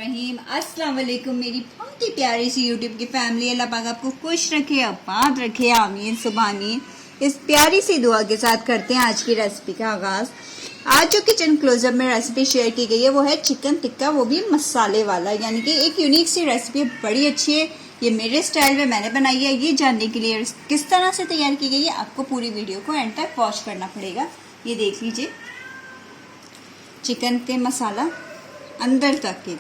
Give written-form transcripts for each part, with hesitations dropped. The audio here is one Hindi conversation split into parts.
बिस्मिल्लाहिर्रहमानिर्रहीम। अस्सलाम वालेकुम मेरी बहुत ही प्यारी सी यूट्यूब की फैमिली। अल्लाह पाक आपको खुश रखे, आबाद रखे, आमीन सुभानी। इस प्यारी सी दुआ के साथ करते हैं आज की रेसिपी का आगाज़। आज जो किचन क्लोजअप में रेसिपी शेयर की गई है वो है चिकन टिक्का, वो भी मसाले वाला, यानी कि एक यूनिक सी रेसिपी, बड़ी अच्छी है। ये मेरे स्टाइल में मैंने बनाई है। ये जानने के लिए किस तरह से तैयार की गई है आपको पूरी वीडियो को एंड तक वॉच करना पड़ेगा। ये देख लीजिए चिकन के मसाला अंदर तक के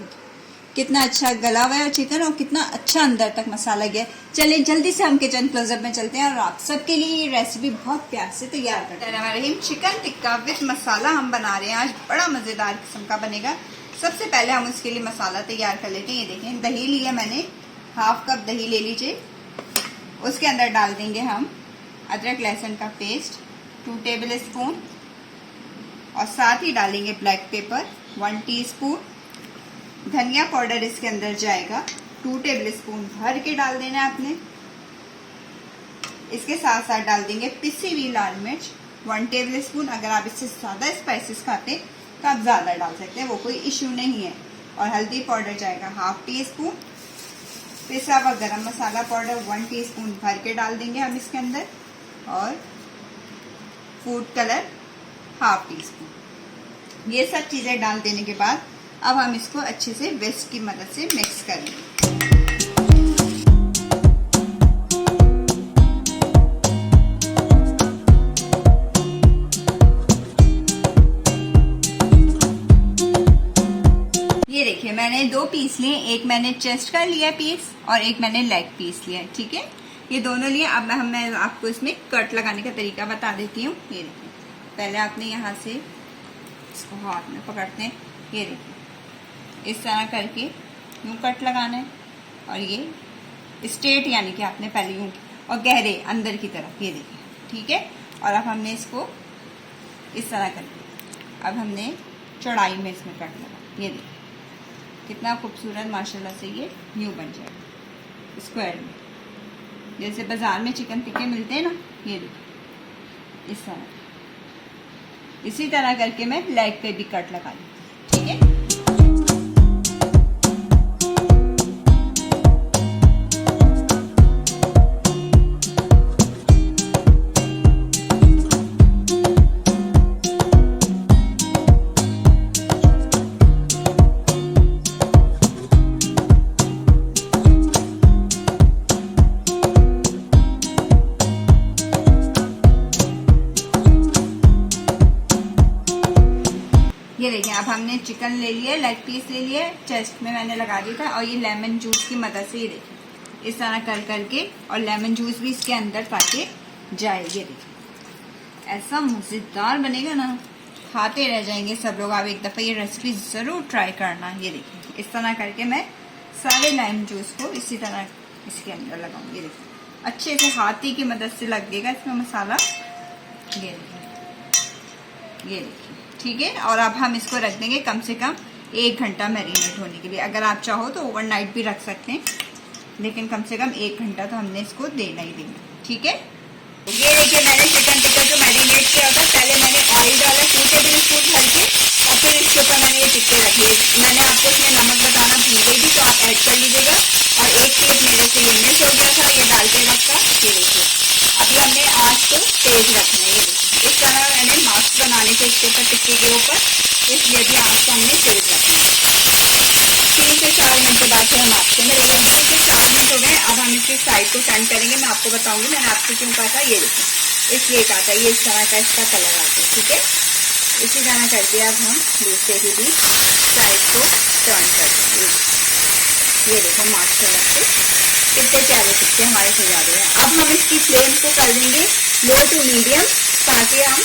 कितना अच्छा गला हुआ है चिकन, और कितना अच्छा अंदर तक मसाला गया। चलिए जल्दी से हम किचन क्लोजअप में चलते हैं और आप सबके लिए ये रेसिपी बहुत प्यार से तैयार करते हैं। हमारे चिकन टिक्का विद मसाला हम बना रहे हैं आज, बड़ा मज़ेदार किस्म का बनेगा। सबसे पहले हम उसके लिए मसाला तैयार कर लेते हैं। ये देखें दही लिया मैंने, हाफ कप दही ले लीजिए। उसके अंदर डाल देंगे हम अदरक लहसुन का पेस्ट 2 टेबल स्पून, और साथ ही डालेंगे ब्लैक पेपर 1 टीस्पून। धनिया पाउडर इसके अंदर जाएगा 2 टेबल स्पून भर के डाल देना है आपने। इसके साथ साथ डाल देंगे पिसी हुई लाल मिर्च 1 टेबल स्पून। अगर आप इससे ज़्यादा स्पाइसेस खाते हैं तो आप ज़्यादा डाल सकते हैं, वो कोई इश्यू नहीं है। और हल्दी पाउडर जाएगा हाफ टी स्पून। पिसा हुआ गरम मसाला पाउडर 1 टीस्पून भर के डाल देंगे हम इसके अंदर, और food colour half tea spoon. ये सब चीज़ें डाल देने के बाद अब हम इसको अच्छे से विस्क की मदद से मिक्स कर लेंगे। ये देखिए मैंने 2 पीस लिए, एक मैंने चेस्ट का लिया पीस और एक मैंने लेग पीस लिया, ठीक है। ये दोनों लिए। अब मैं आपको इसमें कट लगाने का तरीका बता देती हूँ। ये देखिए पहले आपने यहाँ से इसको हाथ में पकड़ते हैं, ये देखिए इस तरह करके यूँ कट लगाना है, और ये स्ट्रेट यानी कि आपने पहले यूँ, और गहरे अंदर की तरफ, ये देखिए, ठीक है। और अब हमने इसको इस तरह करके अब हमने चौड़ाई में इसमें कट लगा। ये देखिए कितना खूबसूरत माशाल्लाह से ये यूँ बन जाएगा स्क्वायर में, जैसे बाजार में चिकन टिक्के मिलते हैं ना। ये देखिए इस तरह, इसी तरह करके मैं लेग पे भी कट लगा लूँ, ठीक है। ये देखिए अब हमने चिकन ले लिया, लेग पीस ले लिया, चेस्ट में मैंने लगा दिया था, और ये लेमन जूस की मदद से ये देखिए इस तरह कर करके, और लेमन जूस भी इसके अंदर ताकि जाए। ये देखिए ऐसा मज़ेदार बनेगा ना, खाते रह जाएंगे सब लोग। आप एक दफ़ा ये रेसिपी ज़रूर ट्राई करना। ये देखिए इस तरह करके मैं सारे लेमन जूस को इसी तरह इसके अंदर लगाऊंगी। ये देखिए अच्छे से हाथी की मदद से लगेगा इसमें मसाला। ये देखिए, ये देखिए, ठीक है। और अब हम इसको रख देंगे कम से कम 1 घंटा मैरिनेट होने के लिए। अगर आप चाहो तो ओवरनाइट भी रख सकते हैं, लेकिन कम से कम 1 घंटा तो हमने इसको देना ही देना, ठीक है। ये देखिए मैंने चिकन टिक्का जो मैरिनेट किया था, पहले मैंने ऑयल डाला 2 टेबल स्पून भर के, और फिर इसके ऊपर मैंने ये टिक्के रख लिए। मैंने आपको इसमें नमक बताना भूल गई थी, तो आप ऐड कर लीजिएगा। और एक पीस मेरे से ये मिस हो गया था ये डालते वक्त का। ये देखिए अभी हमने आँच को तेज रखना है। ये देखिए इस तरह मैंने मास्क बनाने से इसके ऊपर टिक्के के ऊपर, इसलिए भी आँच को हमने तेज रखना है। 3 से 4 मिनट के बाद फिर हम आपसे मेरे लगभग 3 से 4 मिनट हो गए। अब हम इसकी साइड को टर्न करेंगे, मैं आपको बताऊंगी मैंने आपको क्यों कहा था। ये देखिए इसलिए कहा था, ये इस तरह का इसका कलर आता है, ठीक है। इसी तरह करके अब हम दूसरे की भी साइड को टर्न कर देंगे। ये देखो माशाल्लाह से कितने प्यारे टिक्के हमारे तैयार हुए हैं। अब हम इसकी फ्लेम को कर देंगे लो टू मीडियम, ताकि हम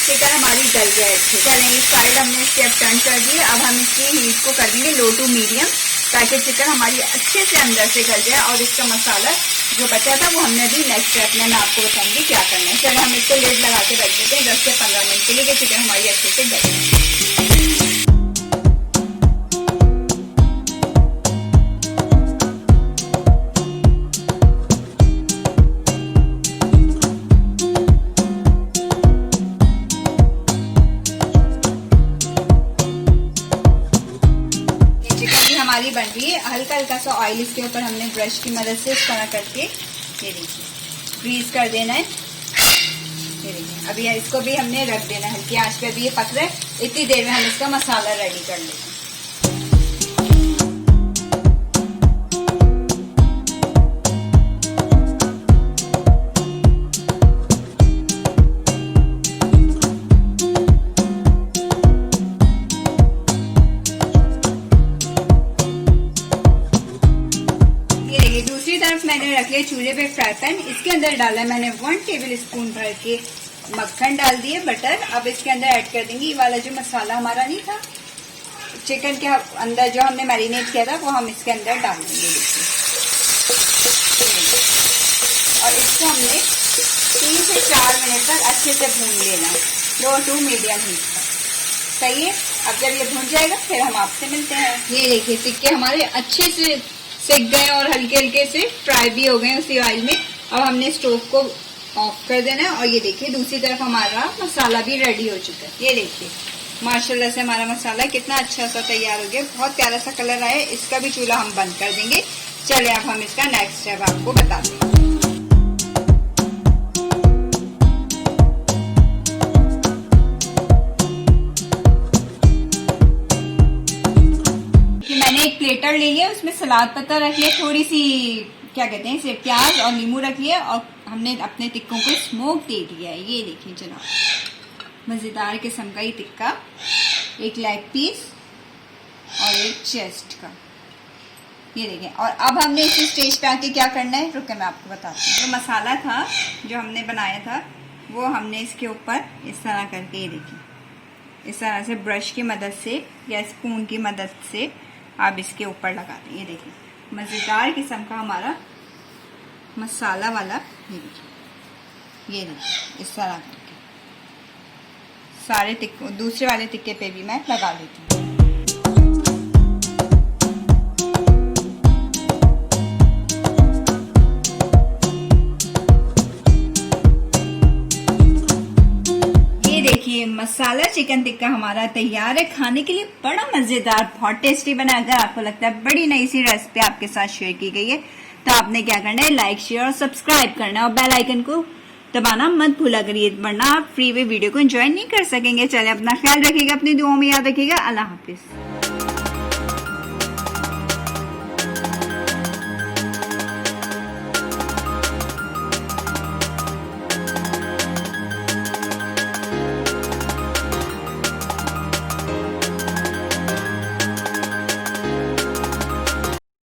चिकन हमारी गल जाए अच्छे। चलें इस साइड हमने इसके अब टर्न कर दिए। अब हम इसकी हीट को कर देंगे लो टू मीडियम, ताकि चिकन हमारी अच्छे से अंदर से गल जाए, और इसका मसाला जो बचा था वो हमने अभी नेक्स्ट स्टेप में मैं आपको बताऊंगी क्या करना है। चलो हम इसको लेड लगा के रख देते हैं 10 से 15 मिनट के लिए, कि चिकन हमारी अच्छे से गल जाए। हमारी बन रही है। हल्का हल्का सा ऑयल इसके ऊपर हमने ब्रश की मदद से इस तरह करके ये देखिए ग्रीस कर देना है। ये देखिए अभी इसको भी हमने रख देना है हल्की आंच पे। अभी ये पक रहा है, इतनी देर में हम इसका मसाला रेडी कर लेते हैं। दूसरी तरफ मैंने रख लिया चूल्हे पे फ्राई पैन। इसके अंदर डाला है मैंने 1 टेबल स्पून भर के मक्खन डाल दिए, बटर। अब इसके अंदर ऐड कर देंगे ये वाला जो मसाला हमारा नहीं था चिकन के अंदर जो हमने मैरिनेट किया था, वो हम इसके अंदर डाल देंगे। और इसको हमने 3 से 4 मिनट तक अच्छे से भून लेना, लो टू मीडियम हीट पर। सही है। अब जब ये भून जाएगा फिर हम आपसे मिलते हैं। ये देखिए टिक्के हमारे अच्छे से सिक गए और हल्के हल्के से फ्राई भी हो गए उसी ऑयल में। अब हमने स्टोव को ऑफ कर देना है। और ये देखिए दूसरी तरफ हमारा मसाला भी रेडी हो चुका है। ये देखिए माशाल्लाह से हमारा मसाला कितना अच्छा सा तैयार हो गया, बहुत प्यारा सा कलर आया। इसका भी चूल्हा हम बंद कर देंगे। चलिए अब हम इसका नेक्स्ट स्टेप आपको बताते हैं। मैंने एक प्लेटर ले लिया, उसमें सलाद पत्ता रख लिया, थोड़ी सी क्या कहते हैं इसे प्याज और नींबू रख लिया, और हमने अपने टिक्कों को स्मोक दे दिया है। ये देखिए जनाब मजेदार किस्म का ये टिक्का, एक लेग पीस और एक चेस्ट का। ये देखें। और अब हमने इस स्टेज पे आके क्या करना है, रुके मैं आपको बताती हूँ। जो मसाला था जो हमने बनाया था वो हमने इसके ऊपर इस तरह करके, ये देखिए इस तरह से ब्रश की मदद से या स्पून की मदद से आप इसके ऊपर लगा दें। ये देखिए मज़ेदार किस्म का हमारा मसाला वाला, ये देखिए इस तरह करके सारे टिक्कों दूसरे वाले टिक्के पे भी मैं लगा देती हूँ। मसाला चिकन टिक्का हमारा तैयार है खाने के लिए। बड़ा मजेदार, बहुत टेस्टी बना। अगर आपको लगता है बड़ी नई सी रेसिपी आपके साथ शेयर की गई है तो आपने क्या करना है, लाइक शेयर और सब्सक्राइब करना है और बेल आइकन को दबाना मत भूला करिए, वरना आप फ्री में वीडियो को एंजॉय नहीं कर सकेंगे। चले अपना ख्याल रखिएगा, अपनी दुआओं में याद रखिएगा। अल्लाह हाफिज।